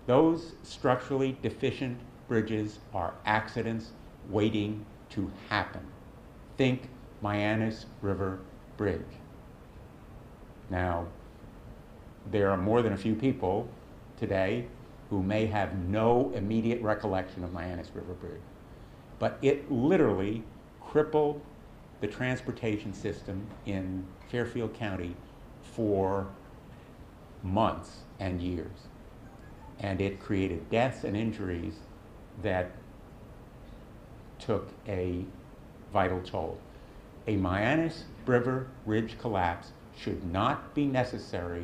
Those structurally deficient bridges are accidents waiting to happen. Think Mianus River Bridge. Now, there are more than a few people today who may have no immediate recollection of Mianus River Bridge, but it literally crippled the transportation system in Fairfield County for months and years. And it created deaths and injuries that took a vital toll. A Mianus River Bridge collapse should not be necessary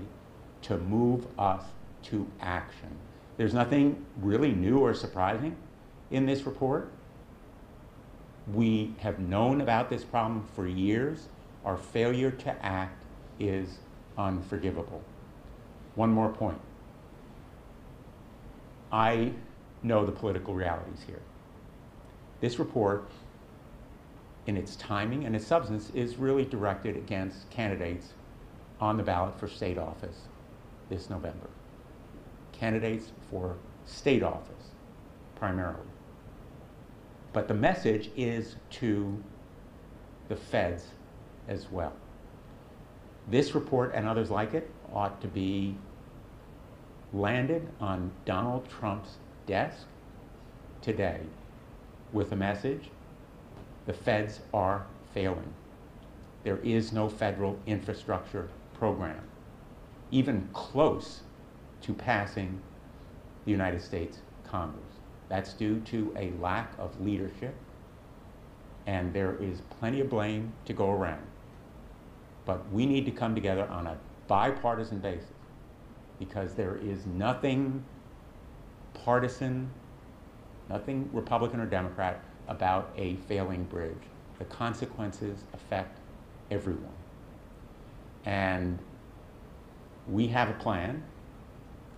to move us to action. There's nothing really new or surprising in this report. We have known about this problem for years. Our failure to act is unforgivable. One more point. I know the political realities here. This report, in its timing and its substance, is really directed against candidates on the ballot for state office this November. Candidates for state office, primarily. But the message is to the feds as well. This report and others like it ought to be landed on Donald Trump's desk today with a message: the feds are failing. There is no federal infrastructure program even close to passing the United States Congress. That's due to a lack of leadership, and there is plenty of blame to go around. But we need to come together on a bipartisan basis, because there is nothing partisan, nothing Republican or Democrat about a failing bridge. The consequences affect everyone. And we have a plan.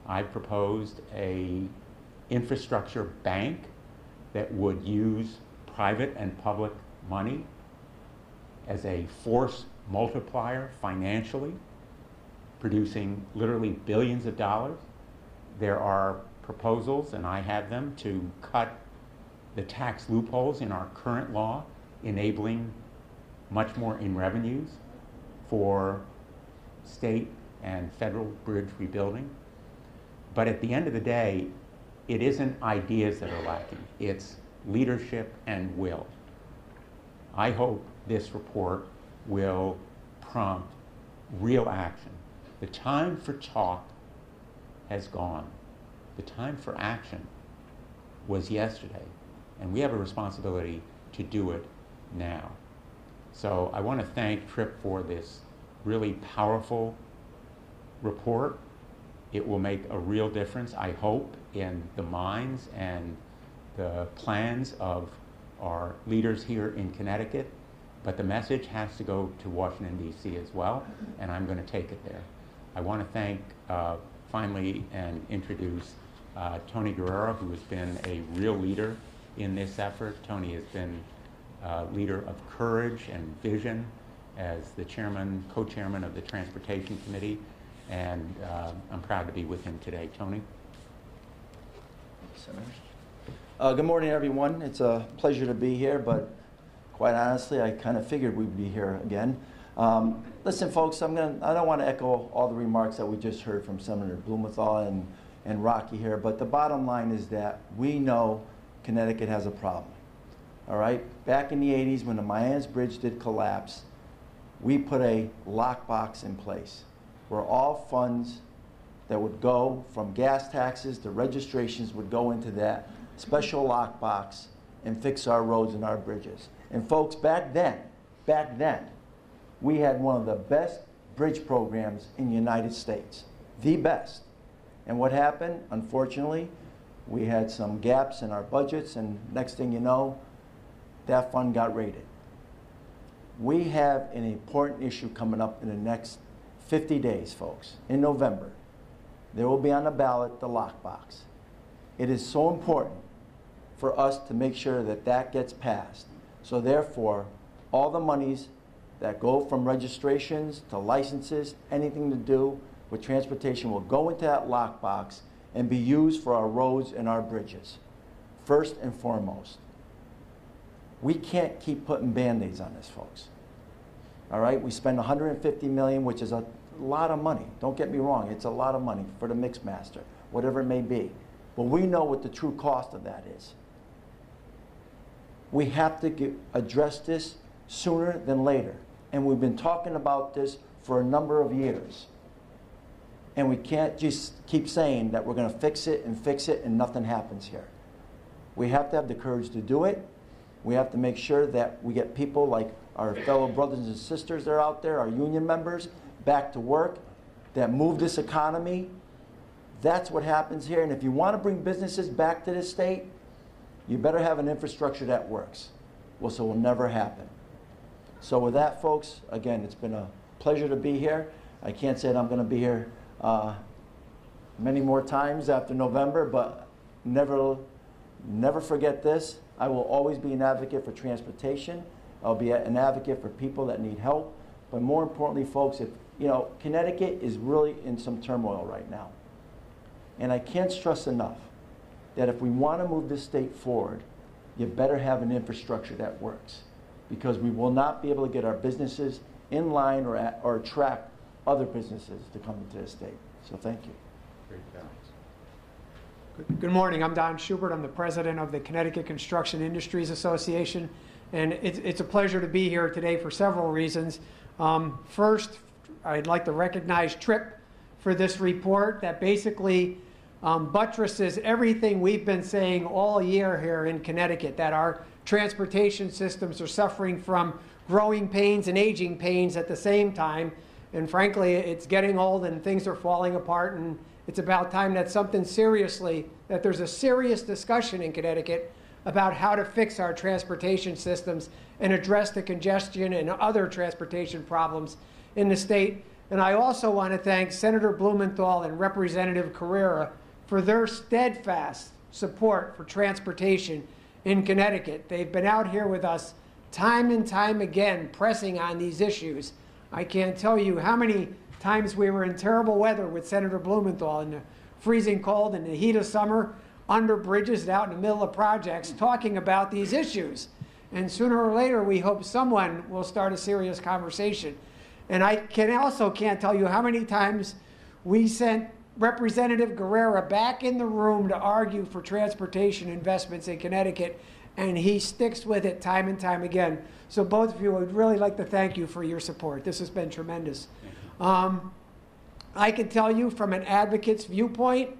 I proposed a infrastructure bank that would use private and public money as a force multiplier financially, producing literally billions of dollars. There are proposals, and I have them, to cut the tax loopholes in our current law, enabling much more in revenues for state and federal bridge rebuilding. But at the end of the day, it isn't ideas that are lacking, it's leadership and will. I hope this report will prompt real action. The time for talk has gone. The time for action was yesterday, and we have a responsibility to do it now. So I want to thank Tripp for this really powerful report. It will make a real difference, I hope, in the minds and the plans of our leaders here in Connecticut. But the message has to go to Washington, D.C. as well, and I'm going to take it there. I want to thank, finally, and introduce Tony Guerrero, who has been a real leader in this effort. Tony has been a leader of courage and vision as the chairman, co-chairman of the Transportation Committee, and I'm proud to be with him today. Tony? Good morning, everyone. It's a pleasure to be here, but quite honestly, I kind of figured we'd be here again. Listen, folks, I don't want to echo all the remarks that we just heard from Senator Blumenthal and Rocky here, but the bottom line is that we know Connecticut has a problem. All right? Back in the 80s, when the Mianus Bridge did collapse, we put a lockbox in place where all funds that would go from gas taxes to registrations would go into that special lockbox and fix our roads and our bridges. And folks, back then, we had one of the best bridge programs in the United States, the best. And what happened? Unfortunately, we had some gaps in our budgets, and next thing you know, that fund got raided. We have an important issue coming up in the next 50 days, folks. In November, there will be on the ballot the lockbox. It is so important for us to make sure that that gets passed. So therefore, all the monies that go from registrations to licenses, anything to do with transportation will go into that lockbox, and be used for our roads and our bridges, first and foremost. We can't keep putting Band-Aids on this, folks. All right, we spend $150 million, which is a lot of money. Don't get me wrong, it's a lot of money for the mix master, whatever it may be. But we know what the true cost of that is. We have to address this sooner than later. And we've been talking about this for a number of years. And we can't just keep saying that we're going to fix it and nothing happens here. We have to have the courage to do it. We have to make sure that we get people like our fellow brothers and sisters that are out there, our union members, back to work, that move this economy. That's what happens here. And if you want to bring businesses back to this state, you better have an infrastructure that works. Well, so it will never happen. So with that, folks, again, it's been a pleasure to be here. I can't say that I'm going to be here many more times after November, but never forget this. I will always be an advocate for transportation. I'll be an advocate for people that need help. But more importantly, folks, if Connecticut is really in some turmoil right now. And I can't stress enough that if we want to move this state forward, you better have an infrastructure that works, because we will not be able to get our businesses in line or attract other businesses to come into the state. So thank you. Great, thanks. Good morning. I'm Don Schubert. I'm the president of the Connecticut Construction Industries Association. And it's a pleasure to be here today for several reasons. First, I'd like to recognize Tripp for this report that basically buttresses everything we've been saying all year here in Connecticut, that our transportation systems are suffering from growing pains and aging pains at the same time. And frankly, it's getting old and things are falling apart, and it's about time that there's a serious discussion in Connecticut about how to fix our transportation systems and address the congestion and other transportation problems in the state. And I also want to thank Senator Blumenthal and Representative Carrera for their steadfast support for transportation in Connecticut. They've been out here with us time and time again pressing on these issues. I can't tell you how many times we were in terrible weather with Senator Blumenthal in the freezing cold in the heat of summer, under bridges and out in the middle of projects, talking about these issues. And sooner or later, we hope someone will start a serious conversation. And I can't tell you how many times we sent Representative Guerrera back in the room to argue for transportation investments in Connecticut, and he sticks with it time and time again. So both of you, I would really like to thank you for your support. This has been tremendous. I can tell you from an advocate's viewpoint,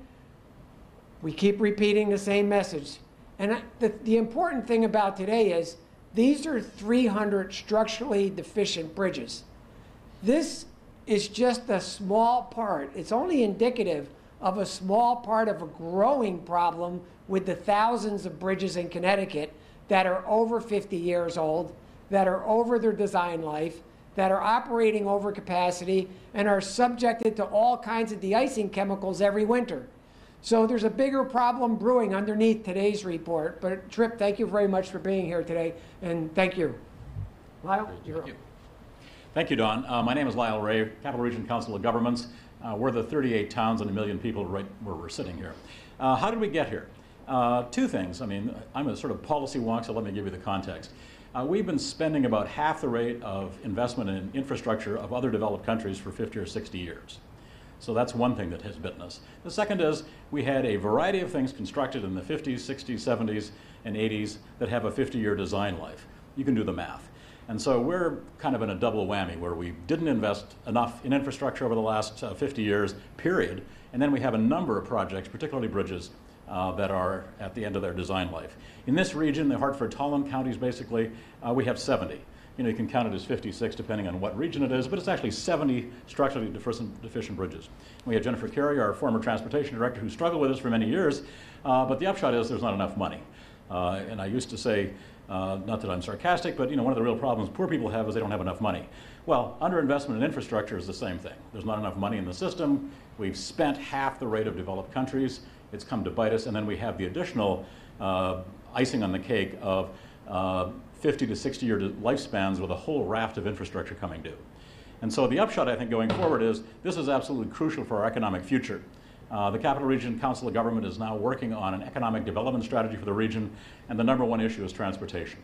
we keep repeating the same message. And the important thing about today is these are 300 structurally deficient bridges. This is just a small part. It's only indicative of a small part of a growing problem with the thousands of bridges in Connecticut that are over 50 years old, that are over their design life, that are operating over capacity, and are subjected to all kinds of de-icing chemicals every winter. So there's a bigger problem brewing underneath today's report. But Tripp, thank you very much for being here today, and thank you. Lyle, you're up. Thank you, Don. My name is Lyle Ray, Capital Region Council of Governments. We're the 38 towns and 1 million people right where we're sitting here. How did we get here? Two things. I mean, I'm a sort of policy wonk, so let me give you the context. We've been spending about half the rate of investment in infrastructure of other developed countries for 50 or 60 years. So that's one thing that has bitten us. The second is we had a variety of things constructed in the 50s, 60s, 70s, and 80s that have a 50-year design life. You can do the math. And so we're kind of in a double whammy where we didn't invest enough in infrastructure over the last 50 years, period. And then we have a number of projects, particularly bridges, that are at the end of their design life. In this region, the Hartford-Tolland counties, basically, we have 70. You can count it as 56 depending on what region it is, but it's actually 70 structurally deficient bridges. We have Jennifer Carey, our former transportation director, who struggled with this for many years, but the upshot is there's not enough money. And I used to say, not that I'm sarcastic, but one of the real problems poor people have is they don't have enough money. Well, underinvestment in infrastructure is the same thing. There's not enough money in the system. We've spent half the rate of developed countries. It's come to bite us, and then we have the additional icing on the cake of 50 to 60-year lifespans with a whole raft of infrastructure coming due. And so the upshot, I think, going forward is this is absolutely crucial for our economic future. The Capital Region Council of Government is now working on an economic development strategy for the region, and the #1 issue is transportation.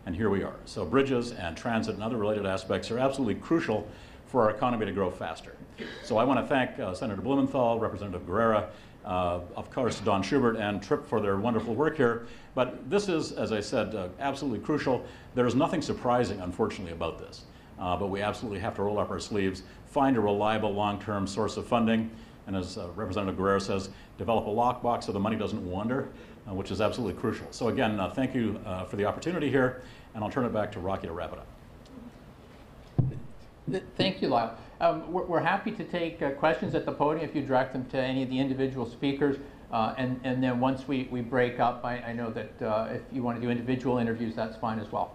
And here we are. So bridges and transit and other related aspects are absolutely crucial for our economy to grow faster. So I want to thank Senator Blumenthal, Representative Guerrera, of course Don Schubert and Tripp for their wonderful work here. But this is, as I said, absolutely crucial. There is nothing surprising, unfortunately, about this. But we absolutely have to roll up our sleeves, find a reliable long-term source of funding, and as Representative Guerrero says, develop a lockbox so the money doesn't wander, which is absolutely crucial. So again, thank you for the opportunity here, and I'll turn it back to Rocky to wrap it up. Thank you, Lyle. We're happy to take questions at the podium if you direct them to any of the individual speakers. And then once we break up, I know that if you want to do individual interviews, that's fine as well.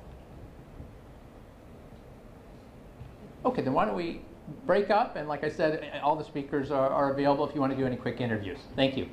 Okay, then why don't we break up? And like I said, all the speakers are available if you want to do any quick interviews. Thank you.